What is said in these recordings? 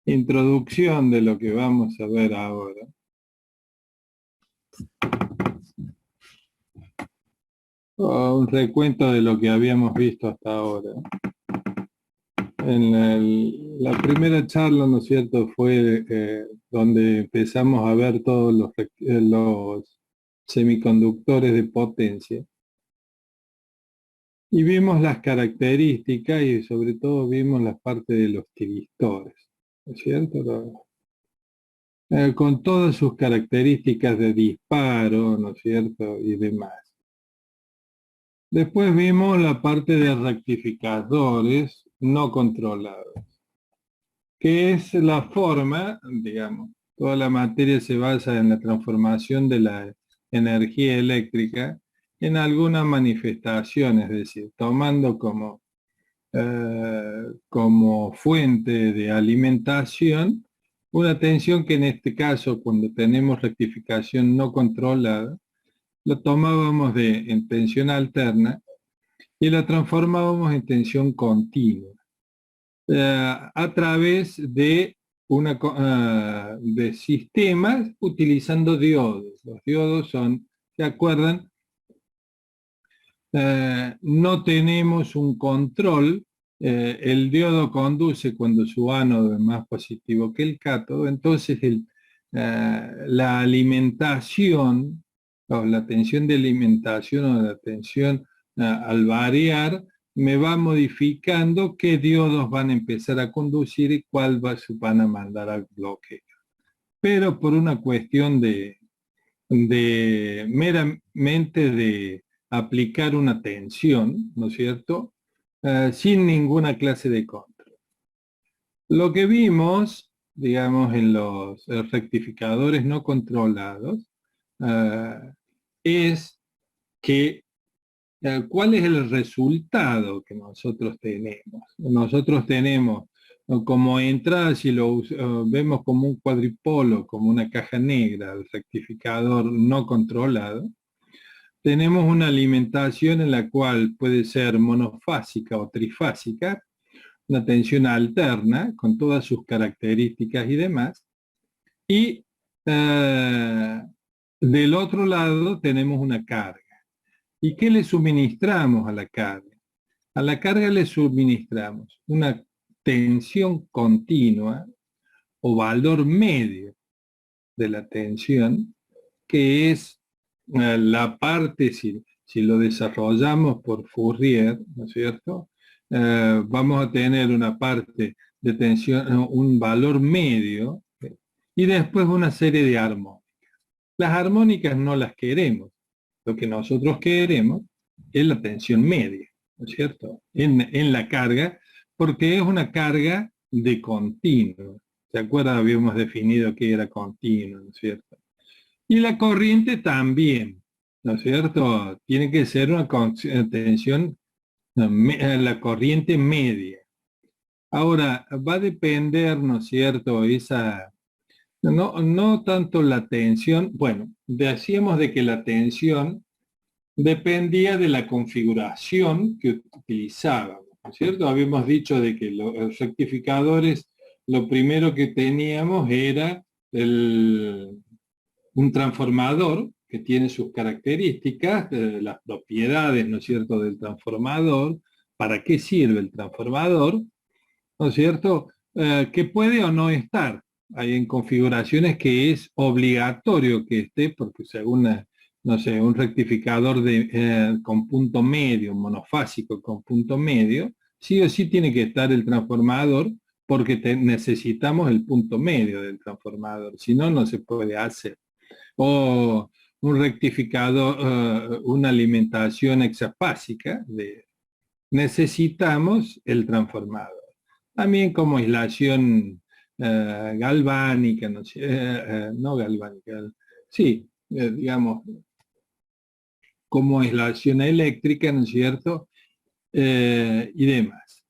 introducción de lo que vamos a ver ahora. Un recuento de lo que habíamos visto hasta ahora. En la primera charla, ¿no es cierto?, fue donde empezamos a ver todos los semiconductores de potencia. Y vimos las características y sobre todo vimos la parte de los tiristores, ¿no es cierto? Con todas sus características de disparo, ¿no es cierto?, y demás. Después vimos la parte de rectificadores no controlados, que es la forma, digamos, toda la materia se basa en la transformación de la energía eléctrica en alguna manifestación, es decir, tomando como fuente de alimentación una tensión que en este caso, cuando tenemos rectificación no controlada, lo tomábamos en tensión alterna y la transformábamos en tensión continua a través de sistemas utilizando diodos. Los diodos son, ¿se acuerdan? No tenemos un control. El diodo conduce cuando su ánodo es más positivo que el cátodo, entonces la alimentación o la tensión de alimentación o la tensión al variar me va modificando qué diodos van a empezar a conducir y cuál van a mandar al bloqueo. Pero por una cuestión de meramente de aplicar una tensión, ¿no es cierto?, sin ninguna clase de control. Lo que vimos, digamos, en los rectificadores no controlados, es que ¿cuál es el resultado que nosotros tenemos? Nosotros tenemos como entrada, si lo vemos como un cuadripolo, como una caja negra, el rectificador no controlado, tenemos una alimentación en la cual puede ser monofásica o trifásica, una tensión alterna con todas sus características y demás, y del otro lado tenemos una carga. ¿Y qué le suministramos a la carga? A la carga le suministramos una tensión continua o valor medio de la tensión, que es la parte, si lo desarrollamos por Fourier, ¿no es cierto?, vamos a tener una parte de tensión, un valor medio, y después una serie de armónicas. Las armónicas no las queremos. Lo que nosotros queremos es la tensión media, ¿no es cierto?, en la carga, porque es una carga de continuo. ¿Se acuerdan? Habíamos definido que era continuo, ¿no es cierto? Y la corriente también, ¿no es cierto? Tiene que ser una tensión, la corriente media. Ahora, va a depender, ¿no es cierto?, no tanto la tensión, bueno, decíamos de que la tensión dependía de la configuración que utilizábamos, ¿no es cierto? Habíamos dicho de que los rectificadores, lo primero que teníamos era un transformador que tiene sus características, las propiedades, ¿no es cierto?, del transformador, para qué sirve el transformador, ¿no es cierto?, que puede o no estar. Hay en configuraciones que es obligatorio que esté, porque según, no sé, un rectificador con punto medio, monofásico con punto medio, sí o sí tiene que estar el transformador, porque necesitamos el punto medio del transformador, si no, no se puede hacer. O un rectificador, una alimentación hexafásica, necesitamos el transformador. También como aislación galvánica, no galvánica, sí, digamos, como aislación eléctrica, ¿no es cierto?, y demás.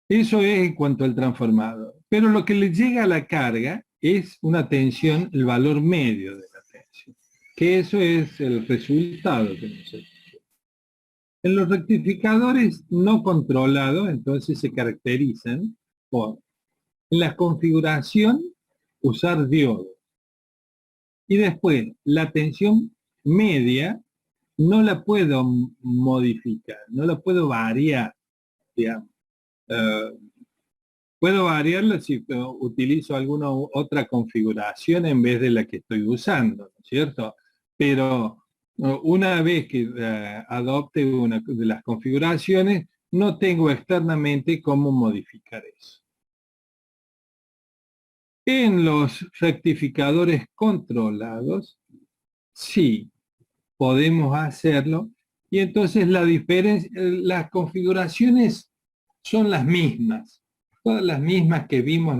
Eso es en cuanto al transformador. Pero lo que le llega a la carga es una tensión, el valor medio de la tensión, que eso es el resultado que nosotros. En los rectificadores no controlados, entonces se caracterizan por En la configuración, usar diodos. Y después, la tensión media no la puedo modificar, no la puedo variar, digamos. Eh, puedo variarla si utilizo alguna otra configuración en vez de la que estoy usando, ¿no es cierto? Pero una vez que adopte una de las configuraciones, no tengo externamente cómo modificar eso. En los rectificadores controlados, sí, podemos hacerlo. Y entonces la diferencia, las configuraciones son las mismas, todas las mismas que vimos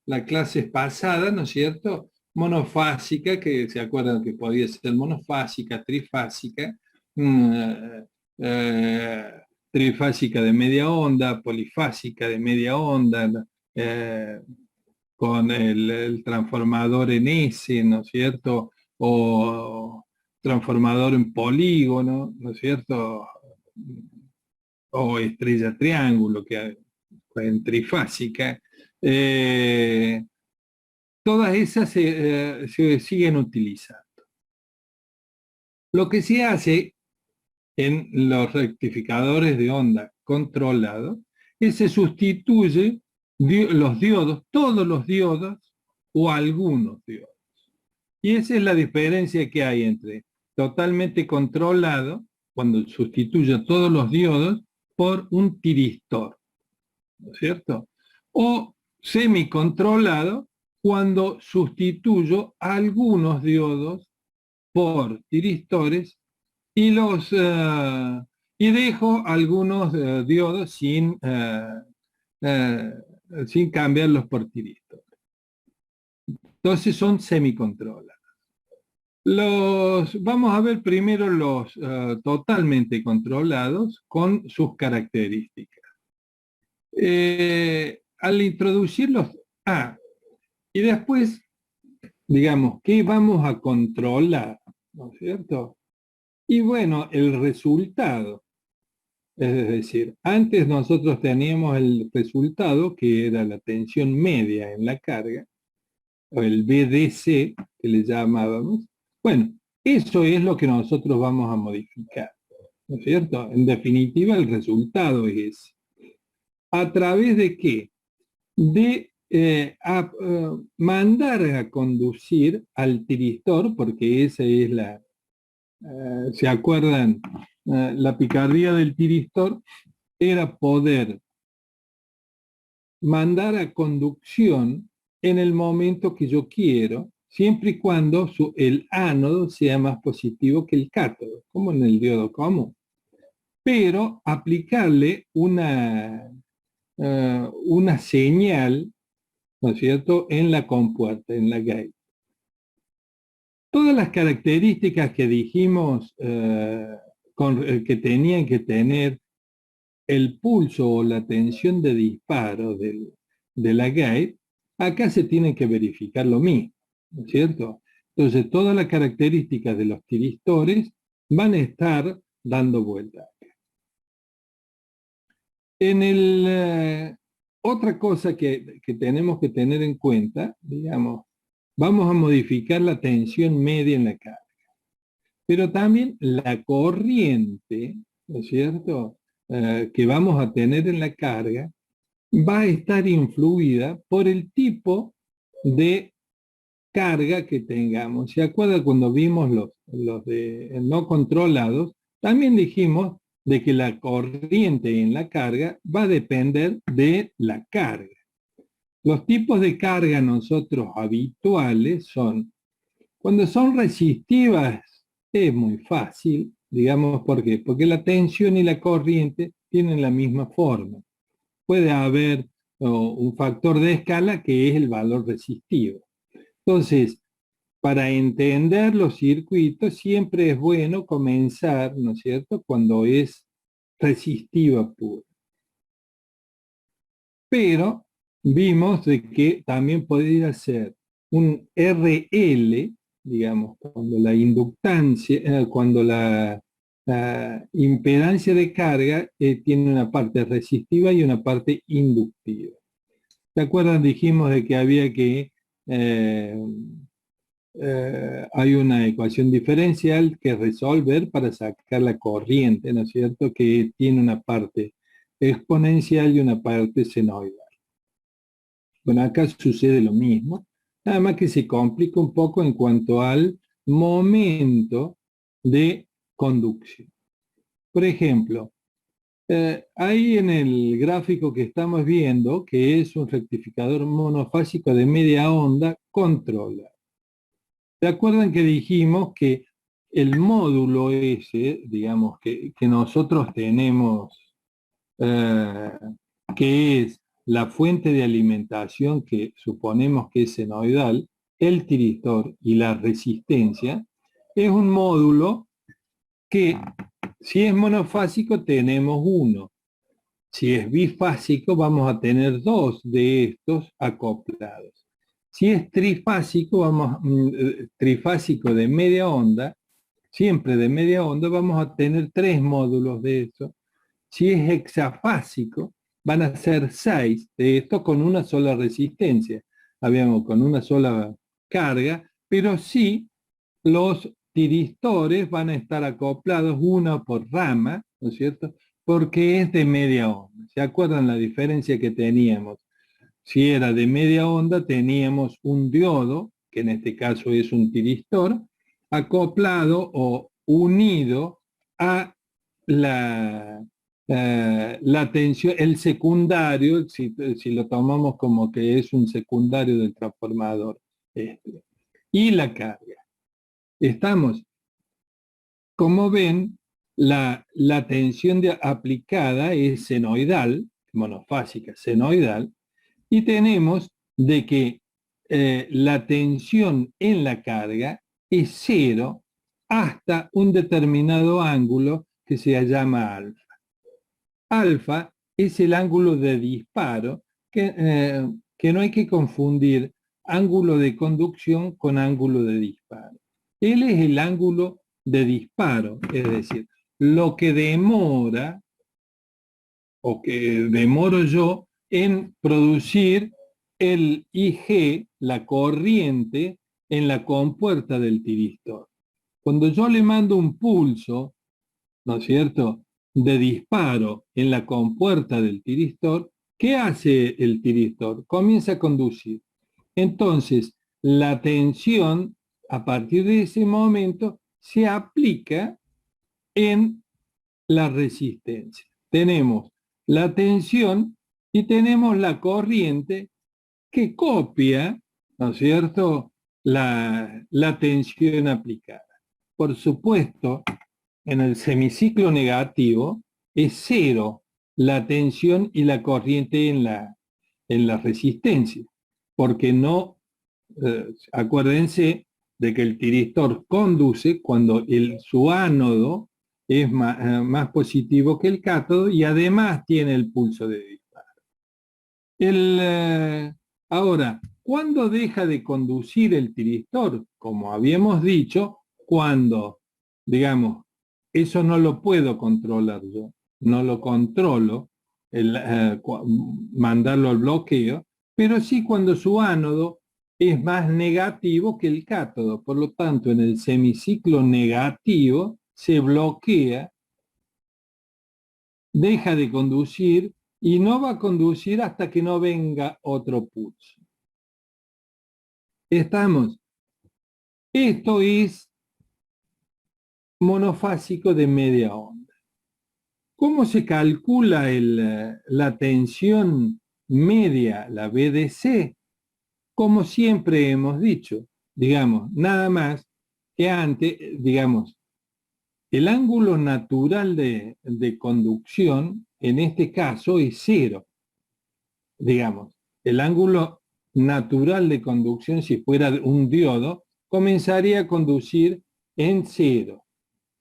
la clase pasada, ¿no es cierto? Monofásica, que se acuerdan que podía ser monofásica, trifásica, eh, eh, trifásica de media onda, polifásica de media onda, eh, con el transformador en S, ¿no es cierto? O transformador en polígono, ¿no es cierto? O estrella triángulo, que en trifásica. Eh, todas esas se siguen utilizando. Lo que se hace en los rectificadores de onda controlados es se sustituye los diodos, todos los diodos o algunos diodos. Y esa es la diferencia que hay entre totalmente controlado, cuando sustituyo todos los diodos, por un tiristor, ¿no es cierto? O semicontrolado, cuando sustituyo algunos diodos por tiristores y y dejo algunos diodos eh, sin cambiarlos por tiristores. Entonces son semicontrolados. Vamos a ver primero los totalmente controlados con sus características. Al introducirlos, y después, digamos, ¿qué vamos a controlar? ¿No es cierto? Y bueno, el resultado. Es decir, antes nosotros teníamos el resultado, que era la tensión media en la carga, o el BDC, que le llamábamos. Bueno, eso es lo que nosotros vamos a modificar, ¿no es cierto? En definitiva, el resultado es, ¿a través de qué? De mandar a conducir al tiristor, porque esa es ¿se acuerdan? La picardía del tiristor era poder mandar a conducción en el momento que yo quiero, siempre y cuando el ánodo sea más positivo que el cátodo, como en el diodo común. Pero aplicarle una señal, ¿no es cierto?, en la compuerta, en la gate. Todas las características que dijimos que tenían que tener el pulso o la tensión de disparo de la gate, acá se tiene que verificar lo mismo, ¿no es cierto? Entonces, todas las características de los tiristores van a estar dando vuelta. Otra cosa que tenemos que tener en cuenta, digamos, vamos a modificar la tensión media en la carga, pero también la corriente, ¿no es cierto?, que vamos a tener en la carga, va a estar influida por el tipo de carga que tengamos. ¿Se acuerda cuando vimos los de no controlados? También dijimos de que la corriente en la carga va a depender de la carga. Los tipos de carga nosotros habituales son, cuando son resistivas, es muy fácil, digamos, ¿por qué? Porque la tensión y la corriente tienen la misma forma. Puede haber un factor de escala que es el valor resistivo. Entonces, para entender los circuitos siempre es bueno comenzar, ¿no es cierto?, cuando es resistiva pura. Pero vimos de que también podría ser un RL, digamos, cuando la inductancia, cuando la impedancia de carga tiene una parte resistiva y una parte inductiva. ¿Se acuerdan? Dijimos de que había que hay una ecuación diferencial que resolver para sacar la corriente, ¿no es cierto? Que tiene una parte exponencial y una parte senoidal. Bueno, acá sucede lo mismo, nada más que se complica un poco en cuanto al momento de conducción. Por ejemplo, ahí en el gráfico que estamos viendo, que es un rectificador monofásico de media onda, controla. ¿Se acuerdan que dijimos que el módulo ese, digamos, que nosotros tenemos, eh, que es la fuente de alimentación que suponemos que es senoidal, el tiristor y la resistencia, es un módulo que si es monofásico tenemos uno. Si es bifásico vamos a tener dos de estos acoplados. Si es trifásico de media onda, siempre de media onda, vamos a tener tres módulos de eso. Si es hexafásico, van a ser seis de estos con una sola resistencia, habíamos con una sola carga, pero sí los tiristores van a estar acoplados uno por rama, ¿no es cierto? Porque es de media onda. ¿Se acuerdan la diferencia que teníamos? Si era de media onda, teníamos un diodo, que en este caso es un tiristor, acoplado o unido a la tensión, el secundario, si lo tomamos como que es un secundario del transformador, y la carga. Estamos, como ven, la tensión aplicada es senoidal, monofásica senoidal, y tenemos de que la tensión en la carga es cero hasta un determinado ángulo que se llama alfa. Alfa es el ángulo de disparo, que no hay que confundir ángulo de conducción con ángulo de disparo. Él es el ángulo de disparo, es decir, lo que demora o que demoro yo en producir el IG, la corriente, en la compuerta del tiristor. Cuando yo le mando un pulso, ¿no es cierto?, de disparo en la compuerta del tiristor, ¿qué hace el tiristor? Comienza a conducir. Entonces, la tensión, a partir de ese momento, se aplica en la resistencia. Tenemos la tensión y tenemos la corriente que copia, ¿no es cierto?, la tensión aplicada. Por supuesto, en el semiciclo negativo es cero la tensión y la corriente en la resistencia, porque no, acuérdense de que el tiristor conduce cuando su ánodo es más positivo que el cátodo y además tiene el pulso de disparo. Ahora, ¿cuándo deja de conducir el tiristor? Como habíamos dicho, cuando, digamos, eso no lo puedo controlar yo, no lo controlo, mandarlo al bloqueo, pero sí cuando su ánodo es más negativo que el cátodo. Por lo tanto, en el semiciclo negativo se bloquea, deja de conducir y no va a conducir hasta que no venga otro pulso. Estamos. Esto es monofásico de media onda. ¿Cómo se calcula la tensión media, la BDC? Como siempre hemos dicho, digamos, nada más que antes, digamos, el ángulo natural de conducción, en este caso, es cero. Digamos, el ángulo natural de conducción, si fuera un diodo, comenzaría a conducir en cero.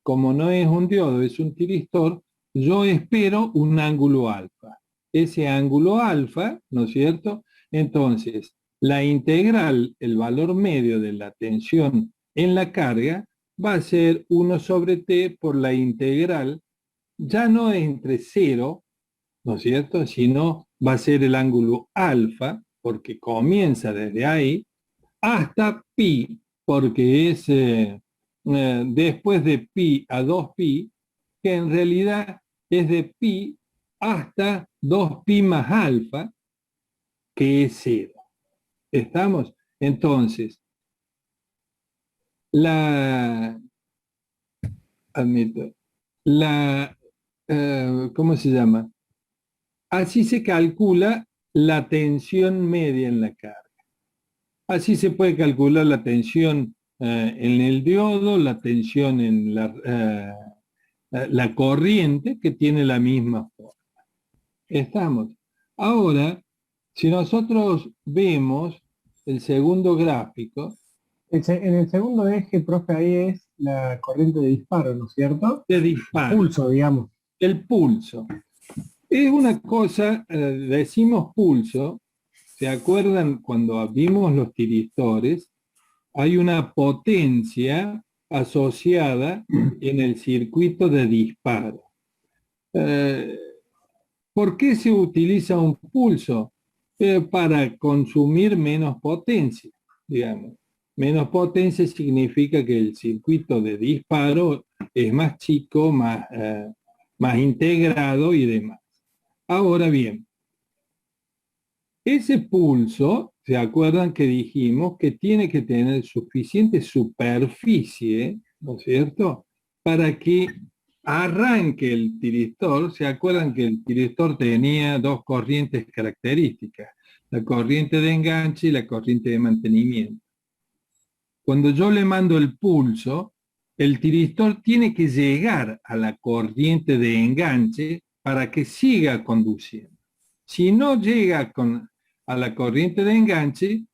Como no es un diodo, es un tiristor, yo espero un ángulo alfa. Ese ángulo alfa, ¿no es cierto? Entonces, la integral, el valor medio de la tensión en la carga, va a ser 1 sobre t por la integral, ya no entre 0, ¿no es cierto?, sino va a ser el ángulo alfa, porque comienza desde ahí, hasta pi, porque es después de pi a 2pi, que en realidad es de pi hasta 2pi más alfa, que es 0. ¿Estamos? Entonces, admito, ¿cómo se llama? Así se calcula la tensión media en la carga. Así se puede calcular la tensión en el diodo, la tensión en la corriente, que tiene la misma forma. Estamos. Ahora, si nosotros vemos el segundo gráfico, En el segundo eje, profe, ahí es la corriente de disparo, ¿no es cierto? de disparo, Pulso, digamos. el pulso. Es una cosa, decimos pulso, ¿se acuerdan cuando vimos los tiristores? Hay una potencia asociada en el circuito de disparo. Eh, ¿Por qué se utiliza un pulso? Para consumir menos potencia, digamos. Menos potencia significa que el circuito de disparo es más chico, más integrado y demás. Ahora bien, ese pulso, ¿se acuerdan que dijimos que tiene que tener suficiente superficie, ¿no es cierto?, para que arranque el tiristor? ¿Se acuerdan que el tiristor tenía dos corrientes características? La corriente de enganche y la corriente de mantenimiento. Cuando yo le mando el pulso, el tiristor tiene que llegar a la corriente de enganche para que siga conduciendo. Si no llega a la corriente de enganche,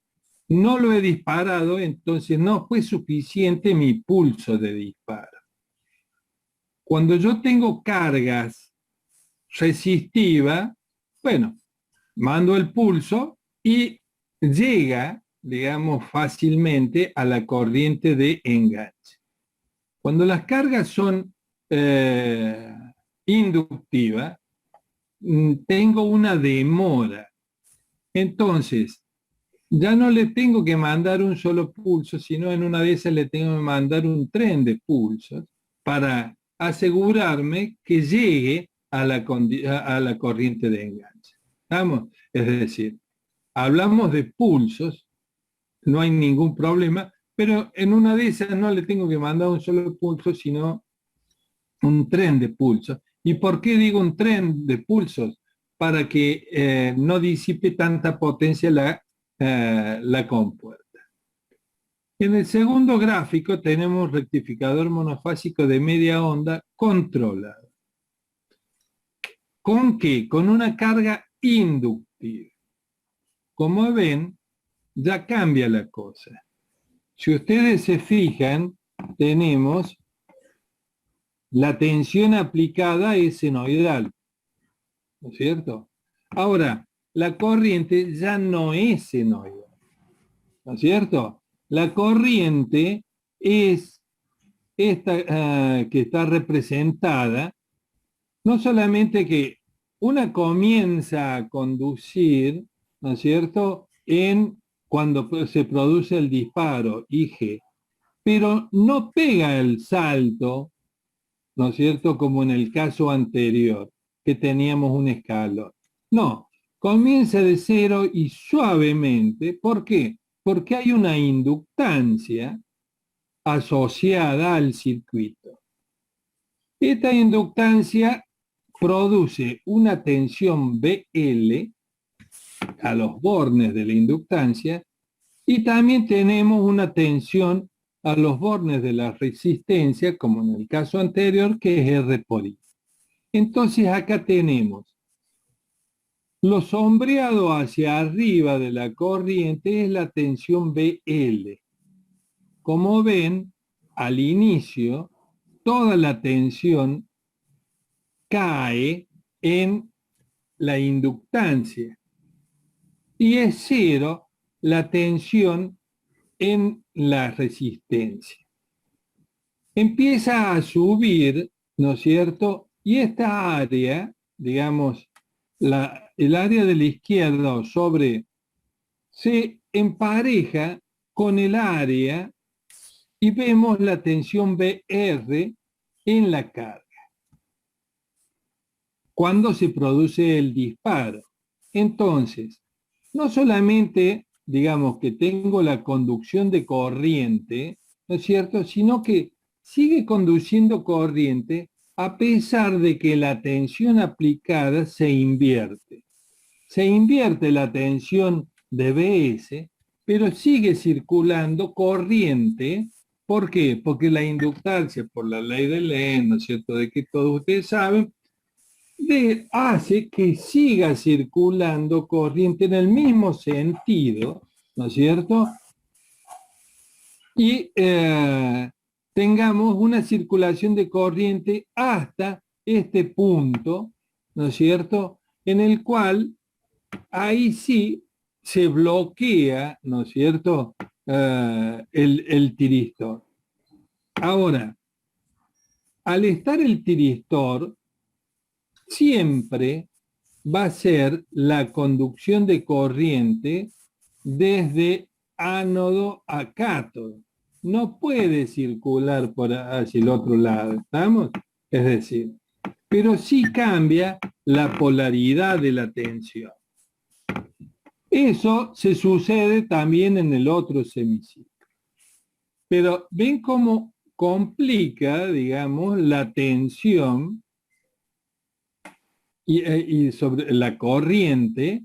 no lo he disparado, entonces no fue suficiente mi pulso de disparo. Cuando yo tengo cargas resistivas, bueno, mando el pulso y llega, digamos, fácilmente a la corriente de enganche. Cuando las cargas son inductivas, tengo una demora. Entonces, ya no le tengo que mandar un solo pulso, sino en una de esas le tengo que mandar un tren de pulsos para asegurarme que llegue a la corriente de enganche. ¿Estamos? Es decir, hablamos de pulsos, no hay ningún problema, pero en una de esas no le tengo que mandar un solo pulso, sino un tren de pulsos. ¿Y por qué digo un tren de pulsos? Para que no disipe tanta potencia la compuerta. En el segundo gráfico tenemos rectificador monofásico de media onda controlado. ¿Con qué? Con una carga inductiva. Como ven, ya cambia la cosa. Si ustedes se fijan, tenemos la tensión aplicada es senoidal, ¿no es cierto? Ahora, la corriente ya no es senoidal, ¿no es cierto? La corriente es esta que está representada, no solamente que una comienza a conducir, ¿no es cierto?, cuando se produce el disparo, IG, pero no pega el salto, ¿no es cierto?, como en el caso anterior, que teníamos un escalón. No, comienza de cero y suavemente. ¿Por qué? Porque hay una inductancia asociada al circuito. Esta inductancia produce una tensión BL a los bornes de la inductancia y también tenemos una tensión a los bornes de la resistencia, como en el caso anterior, que es R por I. Entonces acá tenemos lo sombreado hacia arriba de la corriente es la tensión BL. Como ven, al inicio, toda la tensión cae en la inductancia y es cero la tensión en la resistencia. Empieza a subir, ¿no es cierto? Y esta área, digamos, el área de la izquierda o sobre se empareja con el área y vemos la tensión BR en la carga cuando se produce el disparo. Entonces, no solamente, digamos, que tengo la conducción de corriente, ¿no es cierto?, sino que sigue conduciendo corriente a pesar de que la tensión aplicada se invierte. Se invierte la tensión de BS, pero sigue circulando corriente. ¿Por qué? Porque la inductancia, por la ley de Lenz, ¿no es cierto?, de que todos ustedes saben, hace que siga circulando corriente en el mismo sentido, ¿no es cierto? Y tengamos una circulación de corriente hasta este punto, ¿no es cierto?, en el cual ahí sí se bloquea, ¿no es cierto?, el tiristor. Ahora, al estar el tiristor, siempre va a ser la conducción de corriente desde ánodo a cátodo. No puede circular por hacia el otro lado, ¿estamos? Es decir, pero sí cambia la polaridad de la tensión. Eso se sucede también en el otro semiciclo. Pero ven cómo complica, digamos, la tensión y sobre la corriente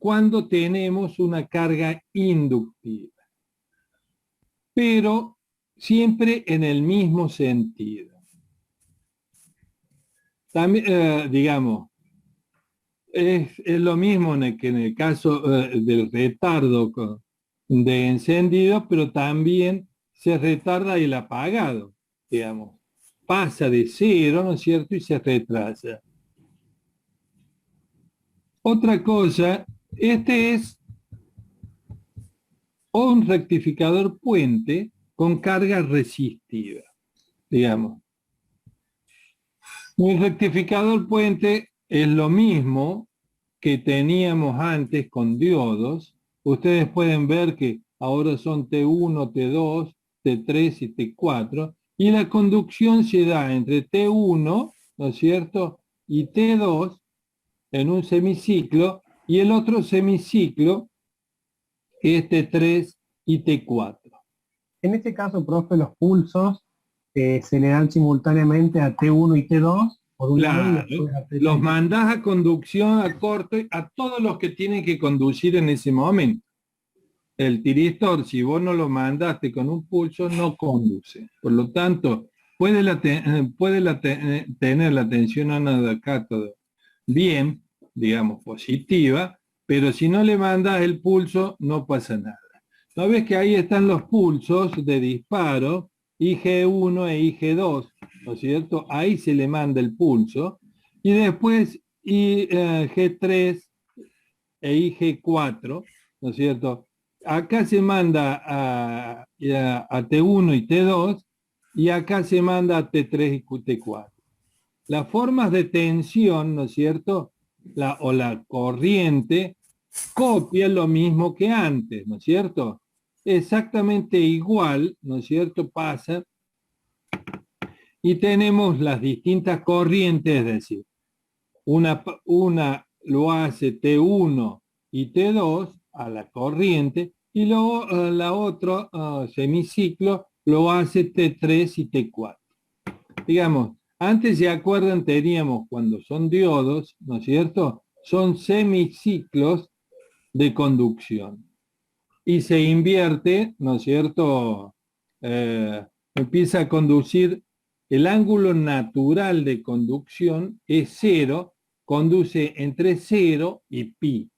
cuando tenemos una carga inductiva. Pero siempre en el mismo sentido. También, digamos, es lo mismo que en el caso del retardo de encendido, pero también se retarda el apagado, digamos. Pasa de cero, ¿no es cierto?, y se retrasa. Otra cosa, este es un rectificador puente con carga resistiva, digamos. Un rectificador puente es lo mismo que teníamos antes con diodos. Ustedes pueden ver que ahora son T1, T2, T3 y T4, y la conducción se da entre T1, ¿no es cierto?, y T2 en un semiciclo, y el otro semiciclo es T3 y T4. En este caso, profe, los pulsos se le dan simultáneamente a T1 y T2 por un lado y Claro, después a los T3. mandás a conducción a corto, a todos los que tienen que conducir en ese momento. El tiristor, si vos no lo mandaste con un pulso, no conduce. Por lo tanto, puede tener la tensión ánodo-cátodo bien, digamos, positiva, pero si no le mandas el pulso, no pasa nada. ¿No ves que ahí están los pulsos de disparo, IG1 e IG2, ¿no es cierto? Ahí se le manda el pulso. Y después IG3 e IG4, ¿no es cierto? Acá se manda a T1 y T2 y acá se manda a T3 y T4. Las formas de tensión, ¿no es cierto?, o la corriente copia lo mismo que antes, ¿no es cierto? Exactamente igual, ¿no es cierto?, pasa. Y tenemos las distintas corrientes, es decir, una lo hace T1 y T2 a la corriente, y luego la otra semiciclo lo hace T3 y T4. Digamos, antes, ¿se acuerdan? Teníamos, cuando son diodos, ¿no es cierto?, son semiciclos de conducción. Y se invierte, ¿no es cierto?, empieza a conducir, el ángulo natural de conducción es cero, conduce entre 0 y pi.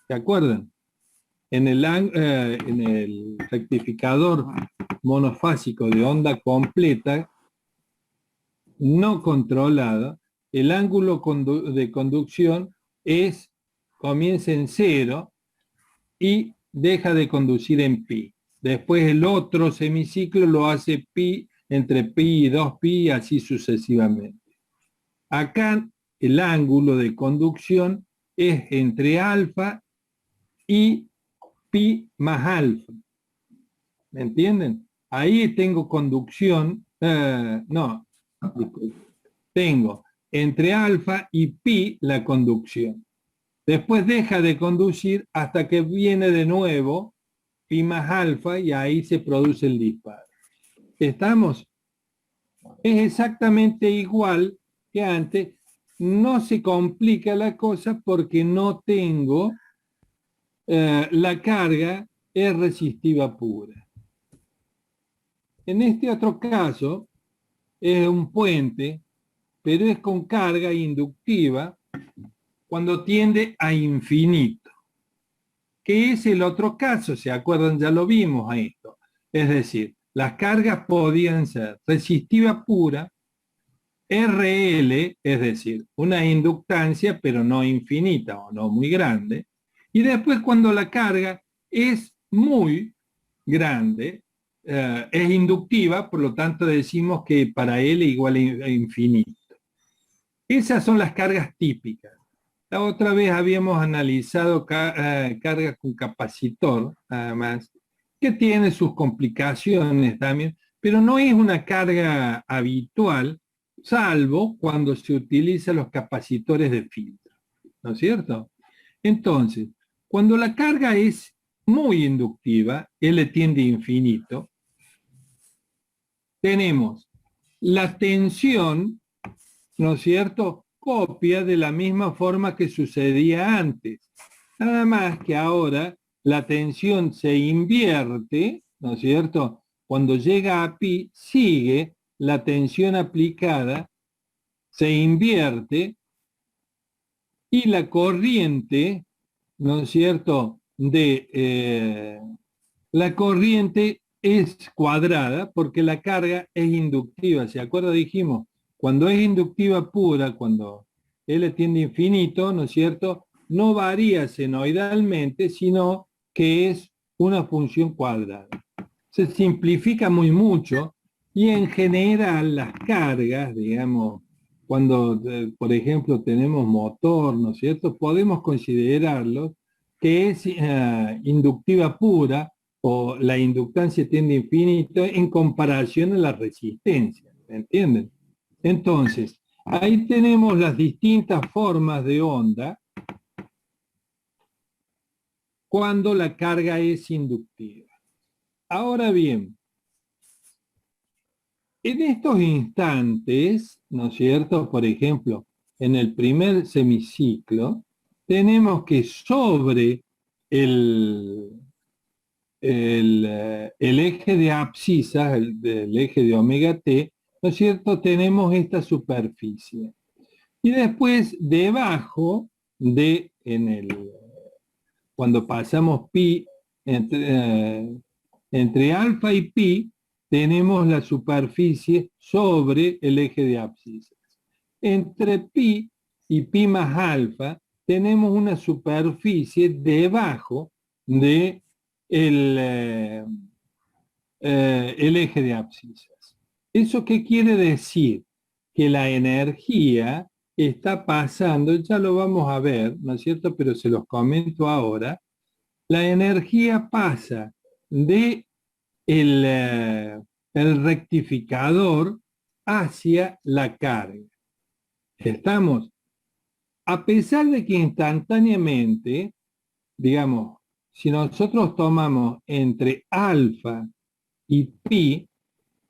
¿Se acuerdan? En el rectificador monofásico de onda completa, no controlada, el ángulo de conducción comienza en 0 y deja de conducir en pi. Después el otro semiciclo lo hace pi, entre pi y 2pi, así sucesivamente. Acá el ángulo de conducción es entre alfa y pi más alfa. ¿Me entienden? Ahí tengo conducción, tengo entre alfa y pi la conducción. Después deja de conducir hasta que viene de nuevo pi más alfa y ahí se produce el disparo. ¿Estamos? Es exactamente igual que antes. No se complica la cosa porque no tengo la carga es resistiva pura. En este otro caso es un puente, pero es con carga inductiva cuando tiende a infinito. ¿Qué es el otro caso? ¿Se acuerdan? Ya lo vimos a esto. Es decir, las cargas podían ser resistiva pura, RL, es decir, una inductancia, pero no infinita o no muy grande. Y después cuando la carga es muy grande, es inductiva, por lo tanto decimos que para L igual a infinito. Esas son las cargas típicas. La otra vez habíamos analizado cargas con capacitor, además, que tiene sus complicaciones también, pero no es una carga habitual, salvo cuando se utilizan los capacitores de filtro, ¿no es cierto? Entonces, cuando la carga es muy inductiva, L tiende a infinito, tenemos la tensión, ¿no es cierto?, copia de la misma forma que sucedía antes. Nada más que ahora la tensión se invierte, ¿no es cierto? Cuando llega a pi, sigue la tensión aplicada, se invierte y la corriente, ¿no es cierto?, la corriente es cuadrada porque la carga es inductiva. ¿Se acuerda? Dijimos, cuando es inductiva pura, cuando L tiende a infinito, ¿no es cierto?, no varía senoidalmente, sino que es una función cuadrada. Se simplifica muy mucho y en general las cargas, digamos, cuando, por ejemplo, tenemos motor, ¿no es cierto?, podemos considerarlo que es inductiva pura o la inductancia tiende a infinito en comparación a la resistencia, ¿me entienden? Entonces, ahí tenemos las distintas formas de onda cuando la carga es inductiva. Ahora bien, en estos instantes, ¿no es cierto? Por ejemplo, en el primer semiciclo, tenemos que sobre el eje de abscisas, el eje de omega t, ¿no es cierto?, tenemos esta superficie. Y después, debajo de, cuando pasamos pi entre alfa y pi, tenemos la superficie sobre el eje de abscisas. Entre pi y pi más alfa, tenemos una superficie debajo de el eje de abscisas. ¿Eso qué quiere decir? Que la energía está pasando, ya lo vamos a ver, ¿no es cierto? Pero se los comento ahora. La energía pasa de el rectificador hacia la carga. ¿Estamos? A pesar de que instantáneamente, digamos, si nosotros tomamos entre alfa y pi,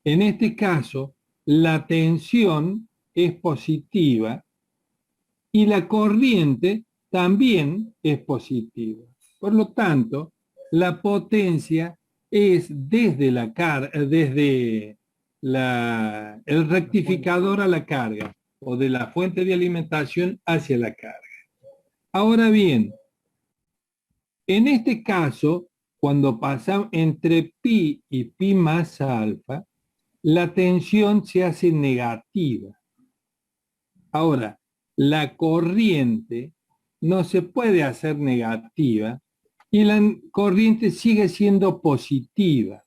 en este caso, la tensión es positiva y la corriente también es positiva. Por lo tanto, la potencia es desde el rectificador a la carga o de la fuente de alimentación hacia la carga. Ahora bien, en este caso, cuando pasamos entre pi y pi más alfa, la tensión se hace negativa. Ahora, la corriente no se puede hacer negativa y la corriente sigue siendo positiva.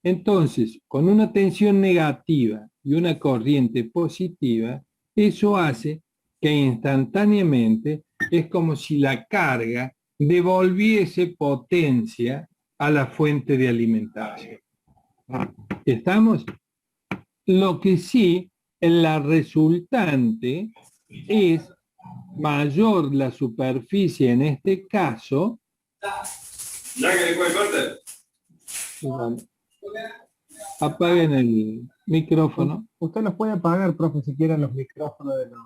Entonces, con una tensión negativa y una corriente positiva, eso hace que instantáneamente es como si la carga devolviese potencia a la fuente de alimentación. ¿Estamos? Lo que sí, en la resultante es mayor la superficie en este caso. Bueno, apaguen el micrófono. Usted los puede apagar, profe, si quieren los micrófonos de los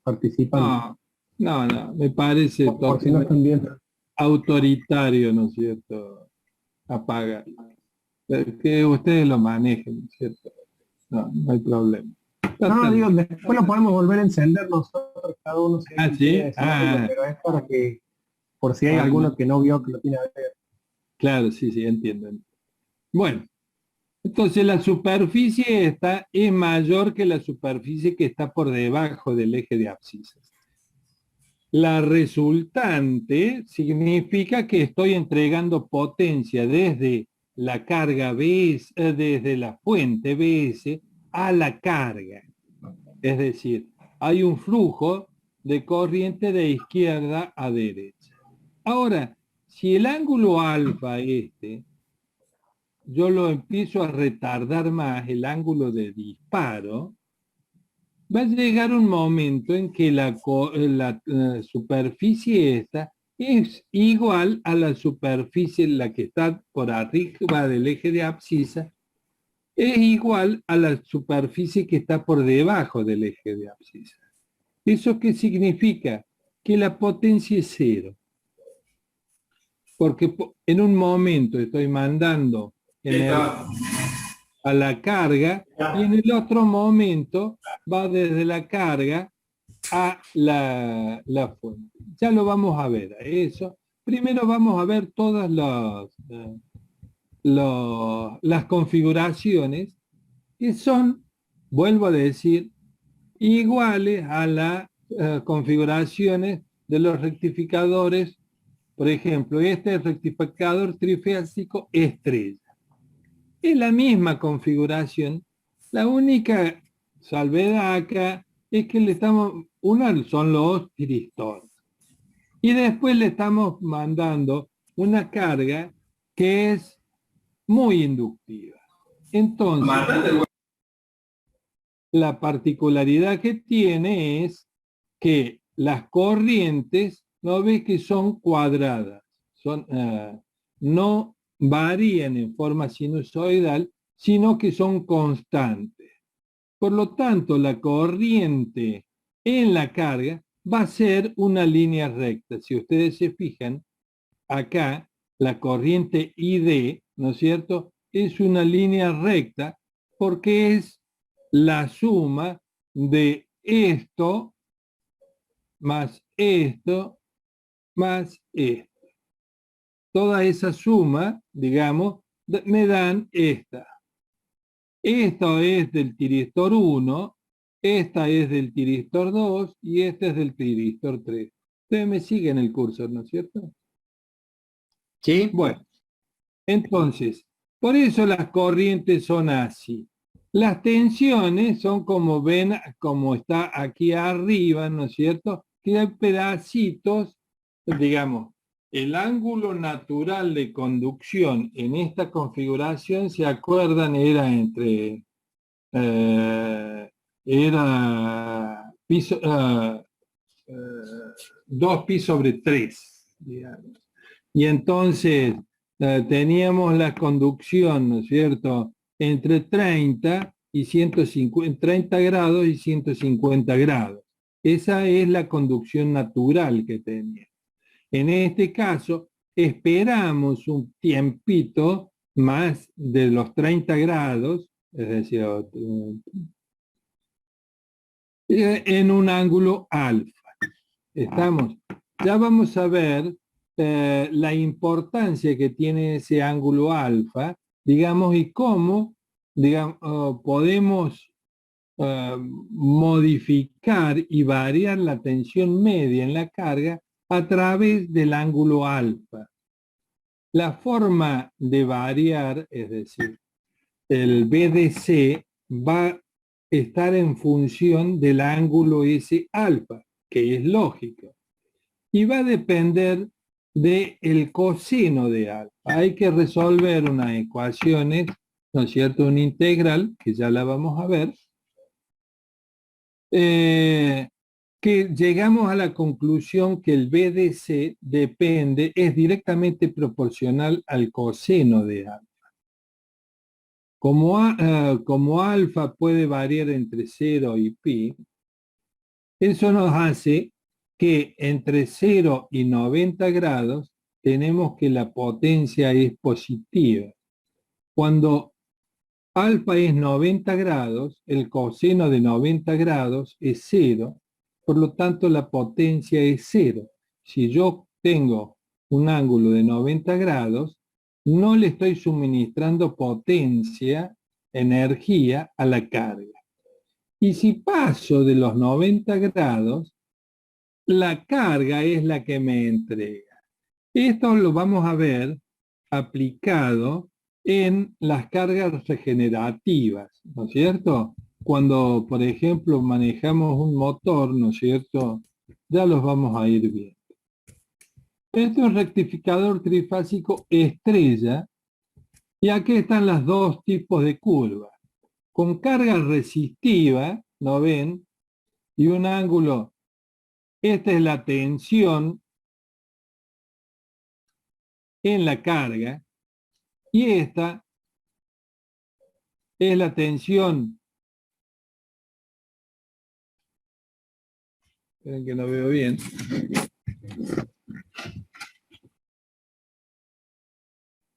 participantes. No, me parece Por si no están bien. autoritario, ¿no es cierto? Apagar. Que ustedes lo manejen, ¿no es cierto? No hay problema. No, digo, después lo podemos volver a encender nosotros, cada uno se ¿sí? pero es para que, por si hay alguno que no vio que lo tiene que ver. Claro, sí, entiendo. Bueno, entonces la superficie es mayor que la superficie que está por debajo del eje de abscisas. La resultante significa que estoy entregando potencia desde la carga BS, desde la fuente BS a la carga. Es decir, hay un flujo de corriente de izquierda a derecha. Ahora, si el ángulo alfa yo lo empiezo a retardar más, el ángulo de disparo, va a llegar un momento en que la superficie esta es igual a la superficie, la que está por arriba del eje de abscisa, es igual a la superficie que está por debajo del eje de abscisa. ¿Eso qué significa? Que la potencia es cero. Porque en un momento estoy mandando a la carga y en el otro momento va desde la carga a la fuente. Ya lo vamos a ver eso. Primero vamos a ver todas las configuraciones que son, vuelvo a decir, iguales a las configuraciones de los rectificadores. Por ejemplo, este rectificador trifásico estrella. Es la misma configuración. La única salvedad acá es que una son los tiristores. Y después le estamos mandando una carga que es muy inductiva. Entonces, la particularidad que tiene es que las corrientes, no ves que son cuadradas, no varían en forma sinusoidal, sino que son constantes. Por lo tanto, la corriente en la carga va a ser una línea recta. Si ustedes se fijan, acá la corriente ID, ¿no es cierto?, es una línea recta porque es la suma de esto más esto más esto. Toda esa suma, digamos, me dan esta. Esto es del tiristor 1, esta es del tiristor 2 y esta es del tiristor 3. Ustedes me siguen el cursor, ¿no es cierto? Sí. Bueno, entonces, por eso las corrientes son así. Las tensiones son como ven, como está aquí arriba, ¿no es cierto? Que hay pedacitos, digamos, el ángulo natural de conducción en esta configuración, ¿se acuerdan? Era entre, piso, 2 pi sobre 3, digamos. Y entonces teníamos la conducción, ¿no es cierto?, entre 30 y 150, 30 grados y 150 grados. Esa es la conducción natural que tenía. En este caso, esperamos un tiempito más de los 30 grados, es decir, en un ángulo alfa. ¿Estamos? Ya vamos a ver la importancia que tiene ese ángulo alfa, digamos, y cómo, digamos, podemos modificar y variar la tensión media en la carga a través del ángulo alfa. La forma de variar, es decir, el BDC va a estar en función del ángulo S alfa. que es lógico. Y va a depender del coseno de alfa. Hay que resolver unas ecuaciones, ¿no es cierto? Una integral, que ya la vamos a ver, que llegamos a la conclusión que el BDC es directamente proporcional al coseno de alfa. Como alfa puede variar entre 0 y pi, eso nos hace que entre 0 y 90 grados tenemos que la potencia es positiva. Cuando alfa es 90 grados, el coseno de 90 grados es 0, por lo tanto la potencia es 0. Si yo tengo un ángulo de 90 grados, no le estoy suministrando potencia, energía a la carga. Y si paso de los 90 grados, la carga es la que me entrega. Esto lo vamos a ver aplicado en las cargas regenerativas, ¿no es cierto? Cuando, por ejemplo, manejamos un motor, ¿no es cierto? Ya los vamos a ir viendo. Esto es un rectificador trifásico estrella, y aquí están los dos tipos de curvas. Con carga resistiva, ¿no ven? Y un ángulo. Esta es la tensión en la carga y esta es la tensión. Esperen que no veo bien.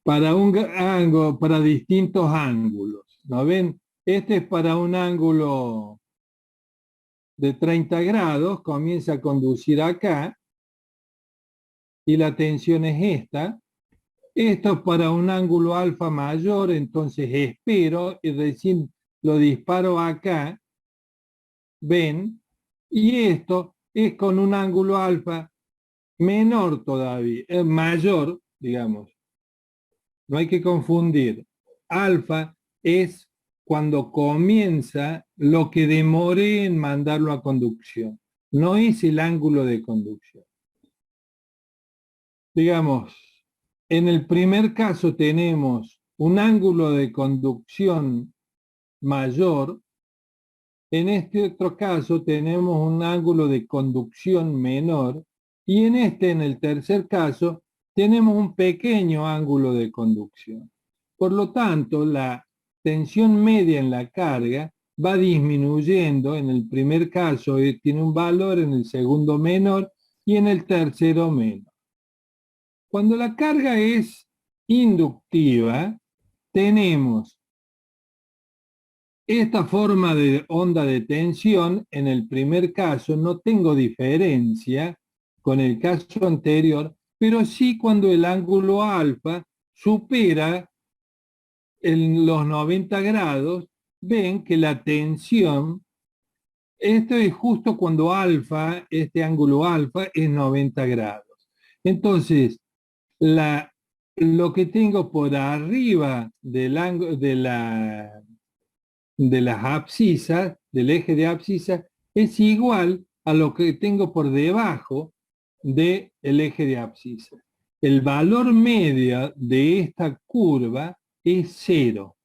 Para un ángulo, para distintos ángulos. ¿No ven? Este es para un ángulo de 30 grados, comienza a conducir acá y la tensión es esta. Esto es para un ángulo alfa mayor, entonces espero y recién lo disparo acá, ven, y esto es con un ángulo alfa menor todavía, mayor, digamos. No hay que confundir. Alfa es cuando comienza lo que demore en mandarlo a conducción. No es el ángulo de conducción. Digamos, en el primer caso tenemos un ángulo de conducción mayor. En este otro caso tenemos un ángulo de conducción menor. Y en el tercer caso, tenemos un pequeño ángulo de conducción. Por lo tanto, la tensión media en la carga va disminuyendo. En el primer caso tiene un valor, en el segundo menor y en el tercero menor. Cuando la carga es inductiva, tenemos esta forma de onda de tensión. En el primer caso no tengo diferencia con el caso anterior, pero sí cuando el ángulo alfa supera los 90 grados, ven que la tensión, esto es justo cuando alfa, este ángulo alfa es 90 grados. Entonces, lo que tengo por arriba del ángulo de las abscisas, del eje de abscisas, es igual a lo que tengo por debajo del eje de abscisas. El valor medio de esta curva es 0,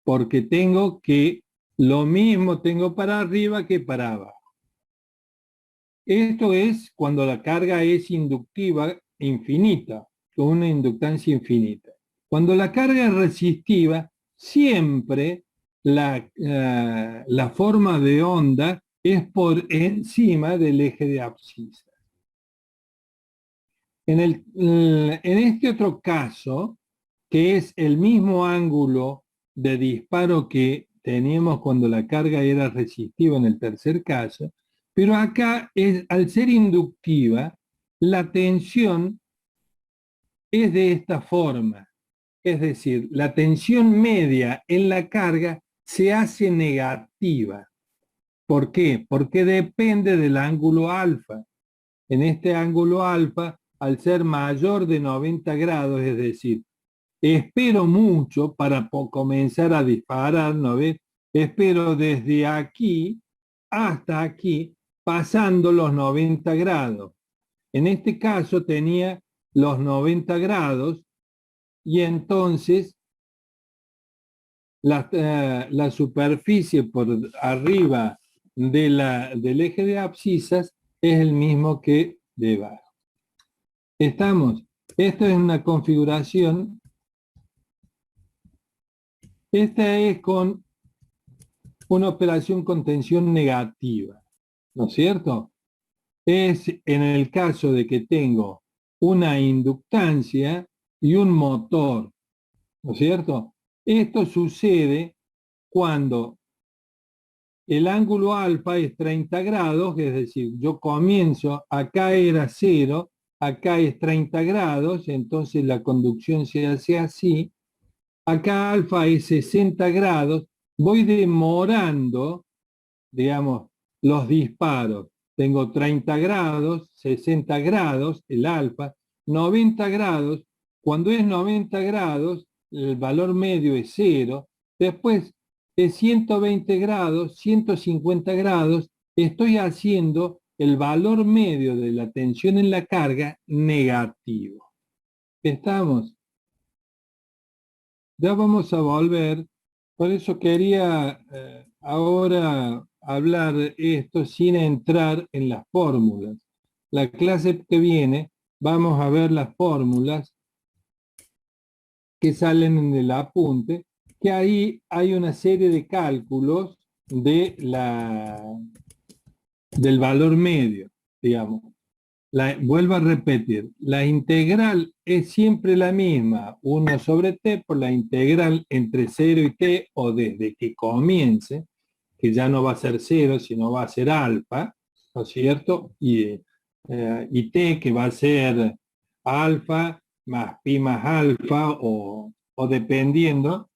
porque tengo que lo mismo tengo para arriba que para abajo. Esto es cuando la carga es inductiva infinita, con una inductancia infinita. Cuando la carga es resistiva, siempre la forma de onda es por encima del eje de abscisas. En este otro caso, que es el mismo ángulo de disparo que teníamos cuando la carga era resistiva en el tercer caso, pero acá, al ser inductiva, la tensión es de esta forma. Es decir, la tensión media en la carga se hace negativa. ¿Por qué? Porque depende del ángulo alfa. En este ángulo alfa, al ser mayor de 90 grados, es decir, espero mucho para comenzar a disparar, ¿no ves? Espero desde aquí hasta aquí, pasando los 90 grados. En este caso tenía los 90 grados y entonces la superficie por arriba del eje de abscisas es el mismo que debajo. ¿Estamos? Esta es una configuración. Esta es con una operación con tensión negativa, ¿no es cierto? Es en el caso de que tengo una inductancia y un motor, ¿no es cierto? Esto sucede cuando el ángulo alfa es 30 grados, es decir, yo comienzo, acá era 0, acá es 30 grados, entonces la conducción se hace así, acá alfa es 60 grados, voy demorando, digamos, los disparos. Tengo 30 grados, 60 grados, el alfa, 90 grados. Cuando es 90 grados, el valor medio es 0. Después es 120 grados, 150 grados. Estoy haciendo el valor medio de la tensión en la carga negativo. ¿Estamos? Ya vamos a volver. Por eso quería ahora hablar de esto sin entrar en las fórmulas. La clase que viene vamos a ver las fórmulas que salen en el apunte, que ahí hay una serie de cálculos del valor medio, digamos. Vuelvo a repetir, la integral es siempre la misma, 1 sobre t por la integral entre 0 y t, o desde que comience, que ya no va a ser 0, sino va a ser alfa, ¿no es cierto? Y t, que va a ser alfa más pi más alfa, o dependiendo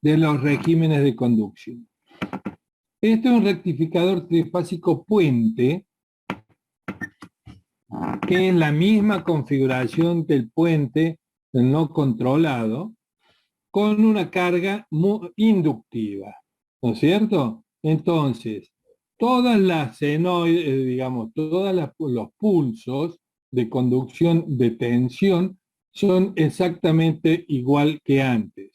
de los regímenes de conducción. Este es un rectificador trifásico puente, que es la misma configuración del puente no controlado, con una carga inductiva, ¿no es cierto? Entonces, todas las senoides, digamos, todos los pulsos de conducción de tensión son exactamente igual que antes.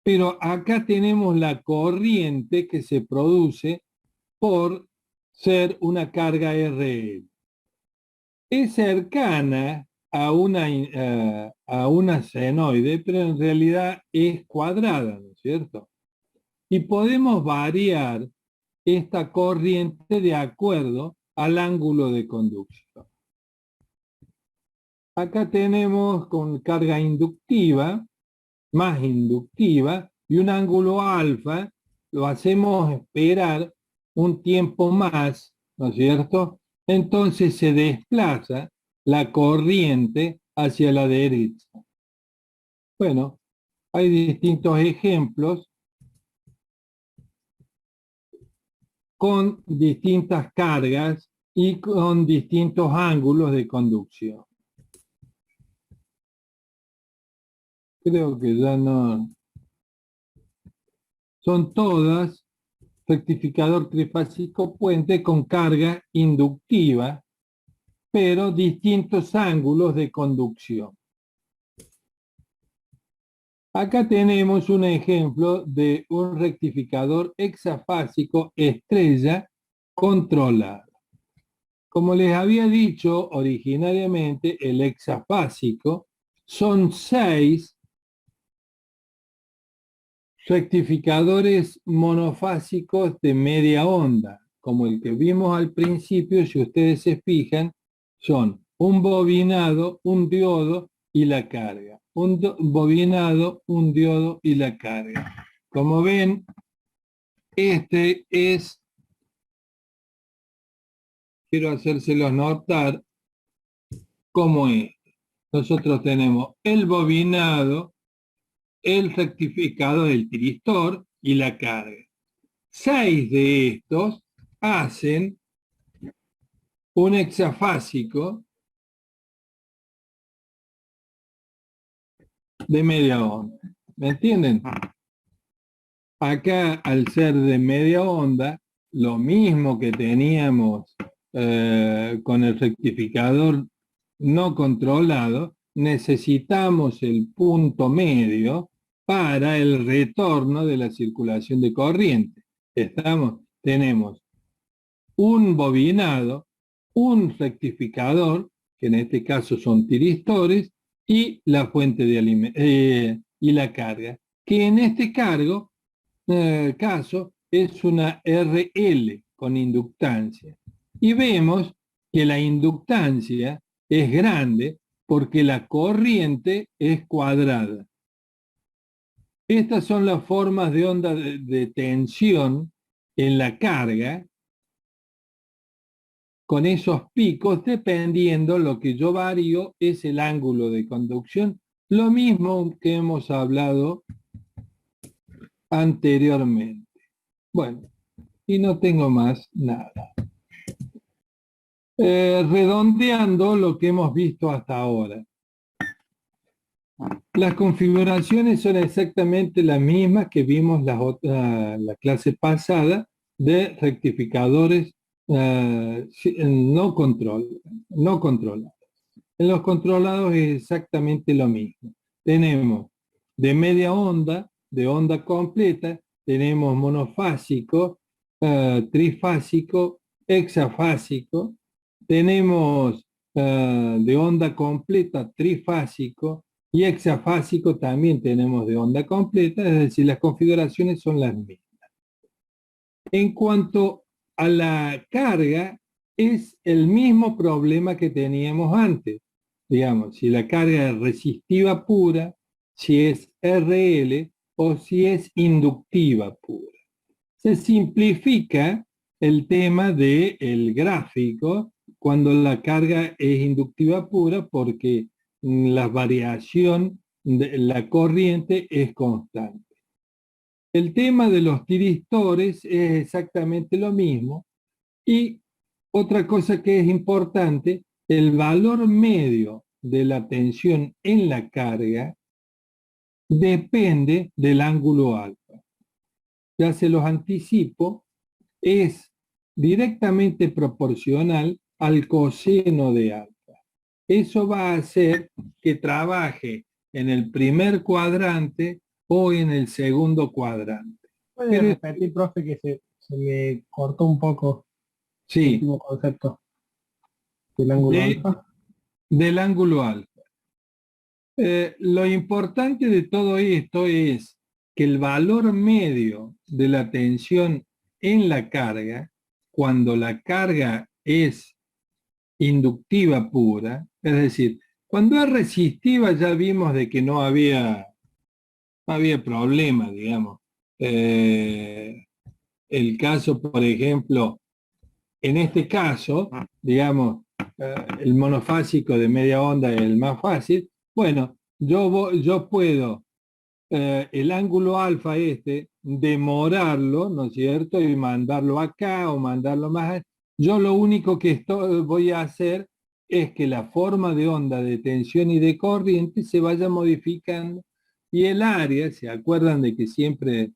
Pero acá tenemos la corriente que se produce por ser una carga RL. Es cercana a una senoide, pero en realidad es cuadrada, ¿no es cierto? Y podemos variar esta corriente de acuerdo al ángulo de conducción. Acá tenemos con carga inductiva, más inductiva, y un ángulo alfa, lo hacemos esperar un tiempo más, ¿no es cierto? Entonces se desplaza la corriente hacia la derecha. Bueno, hay distintos ejemplos con distintas cargas y con distintos ángulos de conducción. Creo que ya no... Son todas rectificador trifásico puente con carga inductiva, pero distintos ángulos de conducción. Acá tenemos un ejemplo de un rectificador hexafásico estrella controlado. Como les había dicho originariamente, el hexafásico son 6 rectificadores monofásicos de media onda, como el que vimos al principio. Si ustedes se fijan, son un bobinado, un diodo y la carga. Un bobinado, un diodo y la carga. Como ven, este es, quiero hacérselos notar, como es. Nosotros tenemos el bobinado, el rectificador, el tiristor y la carga. 6 de estos hacen un hexafásico de media onda. ¿Me entienden? Acá, al ser de media onda, lo mismo que teníamos con el rectificador no controlado, necesitamos el punto medio para el retorno de la circulación de corriente. Tenemos un bobinado, un rectificador, que en este caso son tiristores, y la fuente de y la carga, que en este caso es una RL con inductancia. Y vemos que la inductancia es grande porque la corriente es cuadrada. Estas son las formas de onda de tensión en la carga con esos picos, dependiendo, lo que yo varío es el ángulo de conducción, lo mismo que hemos hablado anteriormente. Bueno, y no tengo más nada. Redondeando lo que hemos visto hasta ahora. Las configuraciones son exactamente las mismas que vimos la clase pasada de rectificadores no controlados. En los controlados es exactamente lo mismo. Tenemos de media onda, de onda completa, tenemos monofásico, trifásico, hexafásico, tenemos de onda completa, trifásico, y hexafásico también tenemos de onda completa, es decir, las configuraciones son las mismas. En cuanto a la carga, es el mismo problema que teníamos antes. Digamos, si la carga es resistiva pura, si es RL o si es inductiva pura. Se simplifica el tema del gráfico cuando la carga es inductiva pura porque la variación de la corriente es constante. El tema de los tiristores es exactamente lo mismo. Y otra cosa que es importante, el valor medio de la tensión en la carga depende del ángulo alfa. Ya se los anticipo, es directamente proporcional al coseno de alfa. Eso va a hacer que trabaje en el primer cuadrante o en el segundo cuadrante. ¿Puede repetir, profe, que se me cortó un poco el Sí, último concepto del ángulo alfa? del ángulo alfa. Lo importante de todo esto es que el valor medio de la tensión en la carga, cuando la carga es inductiva pura, es decir, cuando es resistiva ya vimos de que no había problema, digamos. El caso, por ejemplo, en este caso, digamos, el monofásico de media onda es el más fácil. Bueno, yo puedo el ángulo alfa demorarlo, ¿no es cierto? Y mandarlo acá o mandarlo más allá. Yo lo único que voy a hacer es que la forma de onda de tensión y de corriente se vaya modificando y el área, ¿se acuerdan de que siempre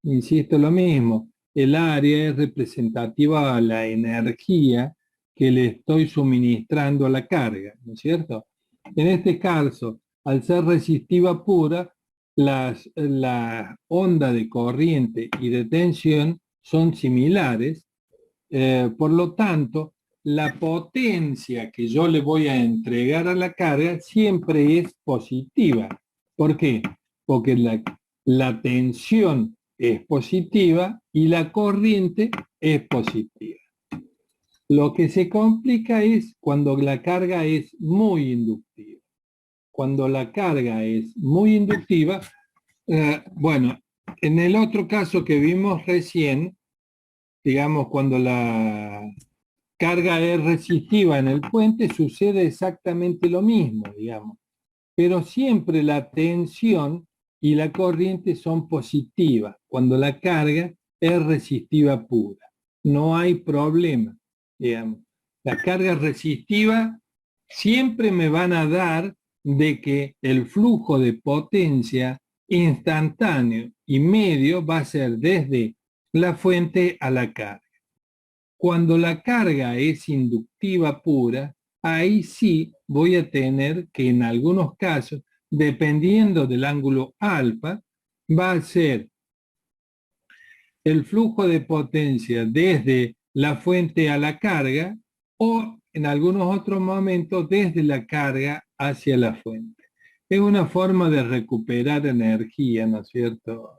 insisto lo mismo? El área es representativa a la energía que le estoy suministrando a la carga, ¿no es cierto? En este caso, al ser resistiva pura, la onda de corriente y de tensión son similares, por lo tanto, la potencia que yo le voy a entregar a la carga siempre es positiva. ¿Por qué? Porque la tensión es positiva y la corriente es positiva. Lo que se complica es cuando la carga es muy inductiva. Cuando la carga es muy inductiva, bueno, en el otro caso que vimos recién, digamos, cuando la carga es resistiva en el puente, sucede exactamente lo mismo, digamos. Pero siempre la tensión y la corriente son positivas cuando la carga es resistiva pura. No hay problema, digamos. La carga resistiva siempre me van a dar de que el flujo de potencia instantáneo y medio va a ser desde la fuente a la carga. Cuando la carga es inductiva pura, ahí sí voy a tener que en algunos casos, dependiendo del ángulo alfa, va a ser el flujo de potencia desde la fuente a la carga o en algunos otros momentos desde la carga hacia la fuente. Es una forma de recuperar energía, ¿no es cierto?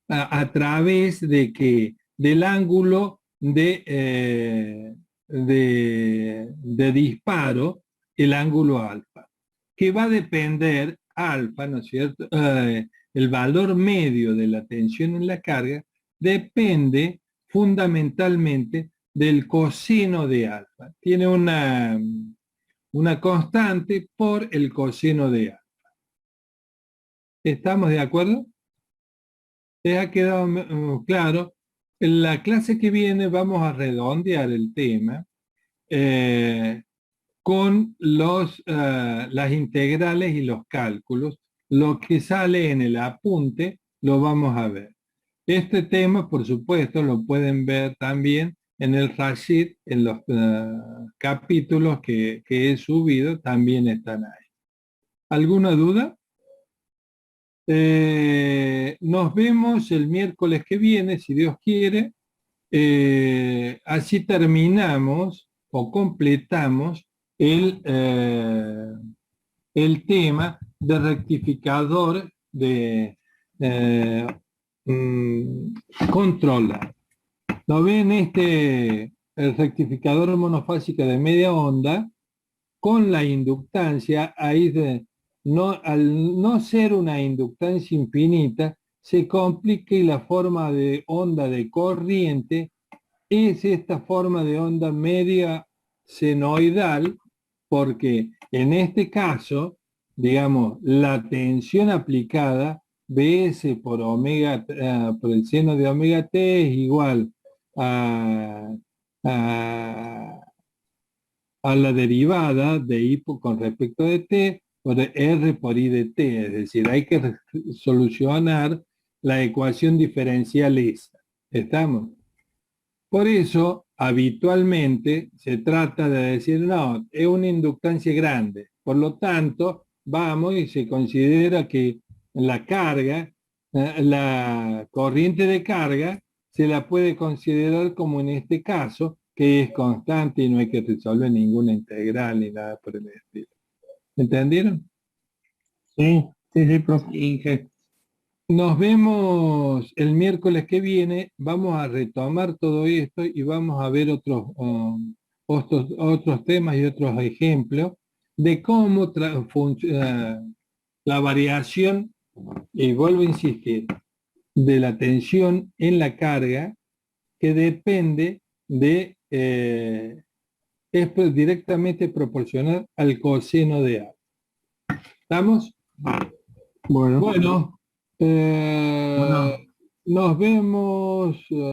A través de que del ángulo de disparo, el ángulo alfa, que va a depender alfa, ¿no es cierto? El valor medio de la tensión en la carga depende fundamentalmente del coseno de alfa. Tiene una constante por el coseno de alfa. ¿Estamos de acuerdo? ¿Les ha quedado claro? En la clase que viene vamos a redondear el tema con las integrales y los cálculos. Lo que sale en el apunte lo vamos a ver. Este tema, por supuesto, lo pueden ver también en el Rashid, en los capítulos que he subido, también están ahí. ¿Alguna duda? Nos vemos el miércoles que viene, si Dios quiere. Así terminamos o completamos el tema de rectificador de controla. ¿Lo ven? El rectificador monofásico de media onda con la inductancia, ahí al no ser una inductancia infinita, se complica y la forma de onda de corriente es esta forma de onda media senoidal, porque en este caso, digamos, la tensión aplicada, Bs por omega, por el seno de omega t es igual a, a, a la derivada de I con respecto de t por R por I de t, es decir, hay que solucionar la ecuación diferencial esa. ¿Estamos? Por eso, habitualmente se trata de decir, no, es una inductancia grande. Por lo tanto, vamos y se considera que la carga, la corriente de carga, se la puede considerar como en este caso, que es constante y no hay que resolver ninguna integral ni nada por el estilo. ¿Entendieron? Sí, sí, profe. Inge. Nos vemos el miércoles que viene. Vamos a retomar todo esto y vamos a ver otros temas y otros ejemplos de cómo la variación, y vuelvo a insistir, de la tensión en la carga que depende de es directamente proporcional al coseno de A. ¿Estamos? Bueno. Bueno, nos vemos.